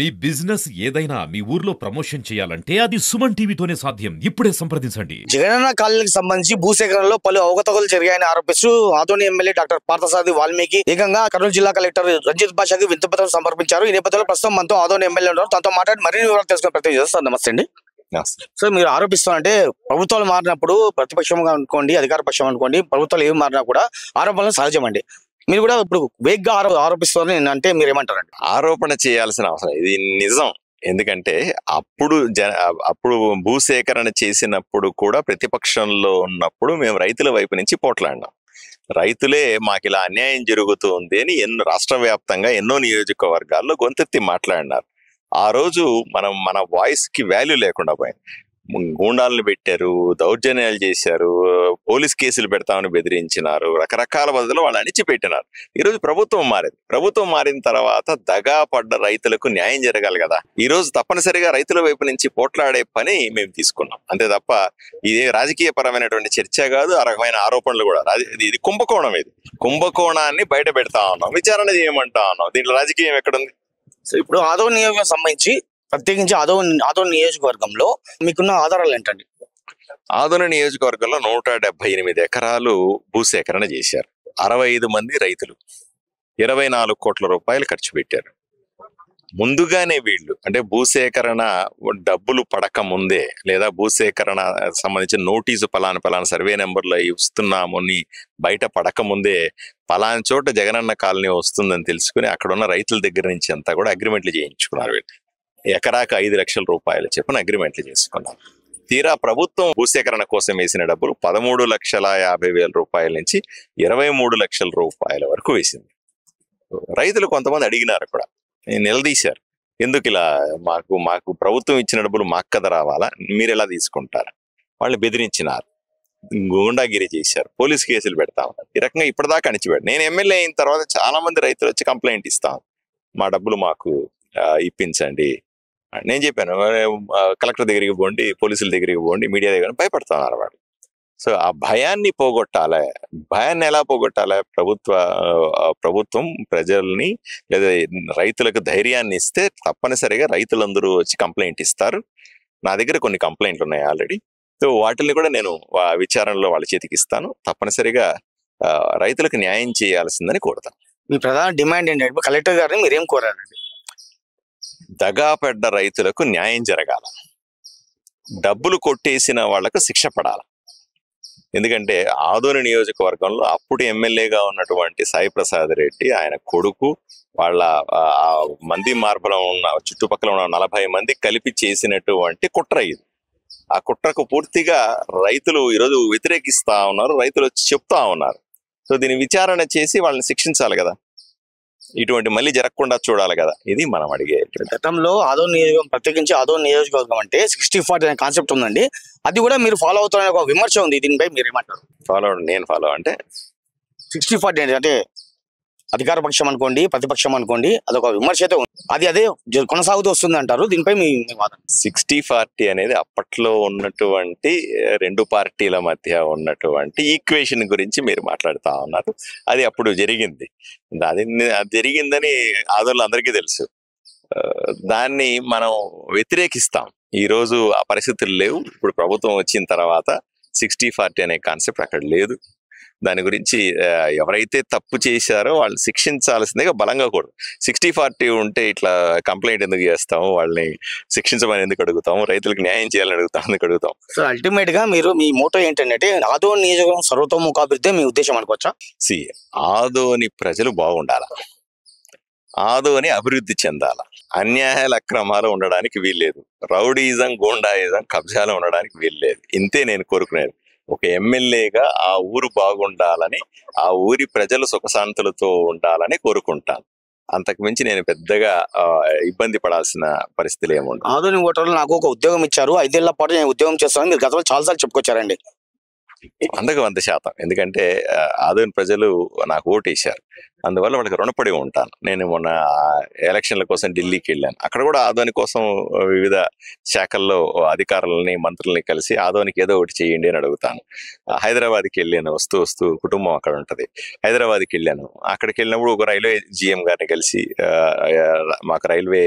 మీ business ఏదైనా మీ ఊర్లో promotion చేయాలంటే అది సుమన్ టీవీతోనే సాధ్యం. ఇప్పుడే సంప్రదించండి. జగనన్న కాలనీకి సంబంధించి భూసేకరణలో పలు అవకతవకలు జరిగాయని ఆరోపిస్తూ ఆదోని ఎమ్మెల్యే డాక్టర్ పార్థసారథి వాల్మీకి ఏకంగా కర్నూలు జిల్లా కలెక్టర్ రంజిత్ బాషాకి వినతిపత్రం సమర్పించారు. ఈ నేపథ్యంలో ప్రస్తుతం మనతో ఆదోని ఎమ్మెల్యే ఉన్నారు. తనతో మాట్లాడి మరిన్ని వివరాలు తెలుసుకునే ప్రయత్నం చేస్తారు. నమస్తే అండి. సో మీరు ఆరోపిస్తారంటే ప్రభుత్వాలు మారినప్పుడు ప్రతిపక్షంగా అనుకోండి, అధికార పక్షం అనుకోండి, ప్రభుత్వాలు ఏమి మారినా కూడా ఆరోపణలు సహజం అండి. మీరు కూడా ఇప్పుడు వేగ్గా ఆరోపిస్తారని అంటే మీరు ఏమంటారండి? ఆరోపణ చేయాల్సిన అవసరం ఇది నిజం. ఎందుకంటే అప్పుడు భూసేకరణ చేసినప్పుడు కూడా ప్రతిపక్షంలో ఉన్నప్పుడు మేము రైతుల వైపు నుంచి పోట్లాడినాం. రైతులే మాకు ఇలా అన్యాయం జరుగుతుంది అని రాష్ట్ర వ్యాప్తంగా ఎన్నో నియోజకవర్గాల్లో గొంతెత్తి మాట్లాడినారు. ఆ రోజు మన వాయిస్ కి వాల్యూ లేకుండా పోయింది. గూండాలను పెట్టారు, దౌర్జన్యాలు చేశారు, పోలీస్ కేసులు పెడతామని బెదిరించినారు, రకరకాల పద్ధతులు వాళ్ళు అణిచిపెట్టినారు. ఈరోజు ప్రభుత్వం మారింది. ప్రభుత్వం మారిన తర్వాత దగా పడ్డ రైతులకు న్యాయం జరగాలి కదా. ఈ రోజు తప్పనిసరిగా రైతుల వైపు నుంచి పోట్లాడే పని మేము తీసుకున్నాం. అంతే తప్ప ఇది రాజకీయ పరమైనటువంటి చర్చ కాదు, ఆ రకమైన ఆరోపణలు కూడా. ఇది కుంభకోణం. ఇది కుంభకోణాన్ని బయట పెడతా ఉన్నాం, విచారణ చేయమంటా ఉన్నాం. దీంట్లో రాజకీయం ఎక్కడుంది? సో ఇప్పుడు ఆదోని నియోజకవర్గం సంబంధించి ప్రత్యేకించి ఆదోని నియోజకవర్గంలో మీకున్న ఆధారాలు ఏంటండి? ఆదోని నియోజకవర్గంలో 178 ఎకరాలు భూసేకరణ చేశారు. 65 మంది రైతులు 24 కోట్ల రూపాయలు ఖర్చు పెట్టారు. ముందుగానే వీళ్ళు అంటే భూసేకరణ డబ్బులు పడక ముందే, లేదా భూసేకరణ సంబంధించిన నోటీసు పలానా సర్వే నెంబర్లో ఇస్తున్నాము అని బయట పడక ముందే పలానా చోట జగనన్న కాలనీ వస్తుందని తెలుసుకుని అక్కడ ఉన్న రైతుల దగ్గర నుంచి అంతా కూడా అగ్రిమెంట్లు చేయించుకున్నారు. వీళ్ళు ఎకరాకు 5 లక్షల రూపాయలు చెప్పిన అగ్రిమెంట్లు చేసుకున్నారు. తీరా ప్రభుత్వం భూసేకరణ కోసం వేసిన డబ్బులు 13,50,000 రూపాయల నుంచి 23 లక్షల రూపాయల వరకు వేసింది. రైతులు కొంతమంది అడిగినారు కూడా, నిలదీశారు. ఎందుకు ఇలా మాకు ప్రభుత్వం ఇచ్చిన డబ్బులు మాకు కదా రావాలా, మీరు ఎలా తీసుకుంటారు? వాళ్ళు బెదిరించినారు, గూండాగిరి చేశారు, పోలీస్ కేసులు పెడతా ఉన్నారు. ఈ రకంగా ఇప్పటిదాకా అణిచిపెట్టారు. నేను ఎమ్మెల్యే అయిన తర్వాత చాలా మంది రైతులు వచ్చి కంప్లైంట్ ఇస్తాం, మా డబ్బులు మాకు ఇప్పించండి. నేను చెప్పాను, కలెక్టర్ దగ్గరికి పోండి, పోలీసుల దగ్గరికి పోండి, మీడియా దగ్గర భయపడుతున్నారు వాళ్ళు. సో ఆ భయాన్ని పోగొట్టాలి. భయాన్ని ఎలా పోగొట్టాలి? ప్రభుత్వం ప్రజల్ని లేదా రైతులకు ధైర్యాన్ని ఇస్తే తప్పనిసరిగా రైతులందరూ వచ్చి కంప్లైంట్ ఇస్తారు. నా దగ్గర కొన్ని కంప్లైంట్లు ఉన్నాయి ఆల్రెడీ. సో వాటిని కూడా నేను విచారణలో వాళ్ళ చేతికి ఇస్తాను. తప్పనిసరిగా రైతులకు న్యాయం చేయాల్సిందని కోరుతాను. మీ ప్రధాన డిమాండ్ ఏంటంటే కలెక్టర్ గారిని మీరేం కోరారండి? దగాపడ్డ రైతులకు న్యాయం జరగాల, డబ్బులు కొట్టేసిన వాళ్లకు శిక్ష పడాల. ఎందుకంటే ఆదోని నియోజకవర్గంలో అప్పుడు ఎమ్మెల్యేగా ఉన్నటువంటి సాయి ప్రసాద్ రెడ్డి, ఆయన కొడుకు, వాళ్ళ మంది మార్పులో ఉన్న చుట్టుపక్కల ఉన్న 40 మంది కలిపి చేసినటువంటి కుట్ర ఇది. ఆ కుట్రకు పూర్తిగా రైతులు ఈరోజు వ్యతిరేకిస్తా ఉన్నారు, రైతులు వచ్చి చెప్తా ఉన్నారు. సో దీన్ని విచారణ చేసి వాళ్ళని శిక్షించాలి కదా, ఇటువంటి మళ్ళీ జరగకుండా చూడాలి కదా. ఇది మనం అడిగే. గతంలో ఆదోని నియోజకవర్గం, ప్రత్యేకించి ఆదోని నియోజకవర్గం అంటే 60-40 అనే కాన్సెప్ట్ ఉందండి. అది కూడా మీరు ఫాలో అవుతారనే ఒక విమర్శ ఉంది. దీనిపై మీరు ఏమంటారు? నేను ఫాలో అంటే 60-40 అంటే అధికార పక్షం అనుకోండి, ప్రతిపక్షం అనుకోండి, అదొక విమర్శ అయితే ఉంది. అదే కొనసాగుతూ వస్తుంది అంటారు. దీనిపై మీ వాదన? 60-40 అనేది అప్పట్లో ఉన్నటువంటి 2 పార్టీల మధ్య ఉన్నటువంటి ఈక్వేషన్ గురించి మీరు మాట్లాడుతా ఉన్నారు. అది అప్పుడు జరిగింది. అది జరిగిందని ఆదోళన అందరికీ తెలుసు. దాన్ని మనం వ్యతిరేకిస్తాం. ఈ రోజు ఆ పరిస్థితులు లేవు. ఇప్పుడు ప్రభుత్వం వచ్చిన తర్వాత 60-40 అనే కాన్సెప్ట్ అక్కడ లేదు. దాని గురించి ఎవరైతే తప్పు చేశారో వాళ్ళు శిక్షించాల్సిందిగా బలంగా కూడా. 60-40 ఉంటే ఇట్లా కంప్లైంట్ ఎందుకు చేస్తాము, వాళ్ళని శిక్షించమని ఎందుకు అడుగుతాము, రైతులకు న్యాయం చేయాలని ఎందుకు అడుగుతాం? సో అల్టిమేట్ గా మీ మోటో ఏంటంటే ఆదోని నియోజకవర్గం సర్వతోముఖాభివృద్ధి మీ ఉద్దేశం అనుకోవచ్చా? ఆదోని ప్రజలు బాగుండాల, ఆదోని అభివృద్ధి చెందాల, అన్యాయాల అక్రమాలు ఉండడానికి వీల్లేదు, రౌడీజం గూండాయిజం కబ్జాలు ఉండడానికి వీల్లేదు. ఇంతే నేను కోరుకునేది. ఒక ఎమ్మెల్యేగా ఆ ఊరు బాగుండాలని, ఆ ఊరి ప్రజలు సుఖశాంతులతో ఉండాలని కోరుకుంటాను. అంతకు మించి నేను పెద్దగా ఇబ్బంది పడాల్సిన పరిస్థితులు ఏముండదు. ఆదోని ఓటర్లు నాకు ఒక ఉద్యోగం ఇచ్చారు, 5 ఏళ్ల పాటు నేను ఉద్యోగం చేస్తానని మీరు గతంలో చాలాసార్లు చెప్పుకొచ్చారండి. 100% ఎందుకంటే ఆదోని ప్రజలు నాకు ఓటు వేశారు. అందువల్ల వాళ్ళకి రుణపడి ఉంటాను. నేను మొన్న ఎలక్షన్ల కోసం ఢిల్లీకి వెళ్ళాను. అక్కడ కూడా ఆదోని కోసం వివిధ శాఖల్లో అధికారులని మంత్రుల్ని కలిసి ఆదోనికి ఏదో ఒకటి చేయండి అని అడుగుతాను. హైదరాబాద్కి వెళ్ళాను, వస్తూ వస్తూ కుటుంబం అక్కడ ఉంటది. హైదరాబాద్కి వెళ్ళాను. అక్కడికి వెళ్ళినప్పుడు ఒక రైల్వే జిఎం గారిని కలిసి మాకు రైల్వే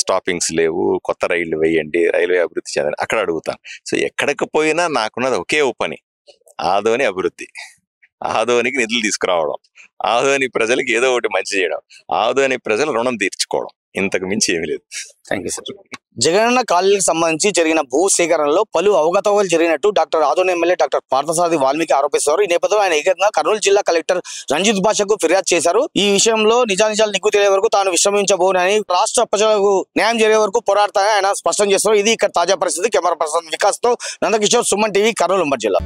స్టాపింగ్స్ లేవు, కొత్త రైళ్లు వేయండి, రైల్వే అభివృద్ధి చెందండి అక్కడ అడుగుతాను. సో ఎక్కడికి పోయినా నాకున్నది ఒకే పని, ఆదోని అభివృద్ధి, ఆదోనికి నిధులు తీసుకురావడం, ఆదోని ప్రజలకు ఏదో ఒకటి మంచి చేయడం, ఆదోని ప్రజలు రుణం తీర్చుకోవడం, ఇంతకు మించి ఏమీ లేదు. Thank you sir. జగనన్న కాలనీకి సంబంధించి జరిగిన భూ సేకరణలో పలు అవకతవకలు జరిగినట్టు ఆదోని ఎమ్మెల్యే డాక్టర్ పార్థసారథి వాల్మీకి ఆరోపిస్తారు. ఈ నేపథ్యంలో ఆయన ఏకంగా కర్నూలు జిల్లా కలెక్టర్ రంజిత్ భాషకు ఫిర్యాదు చేశారు. ఈ విషయంలో నిజానిజాలు నిగ్గు తెలియ వరకు తాను విశ్రమించబోనని, రాష్ట్ర ప్రజలకు న్యాయం జరిగే వరకు పోరాడతానని ఆయన స్పష్టం చేస్తారు. ఇది ఇక్కడ తాజా పరిస్థితి. కెమెరా పర్సన్ వికాస్ తో నందకిషోర్, సుమన్ టీవీ, కర్నూలు జిల్లా.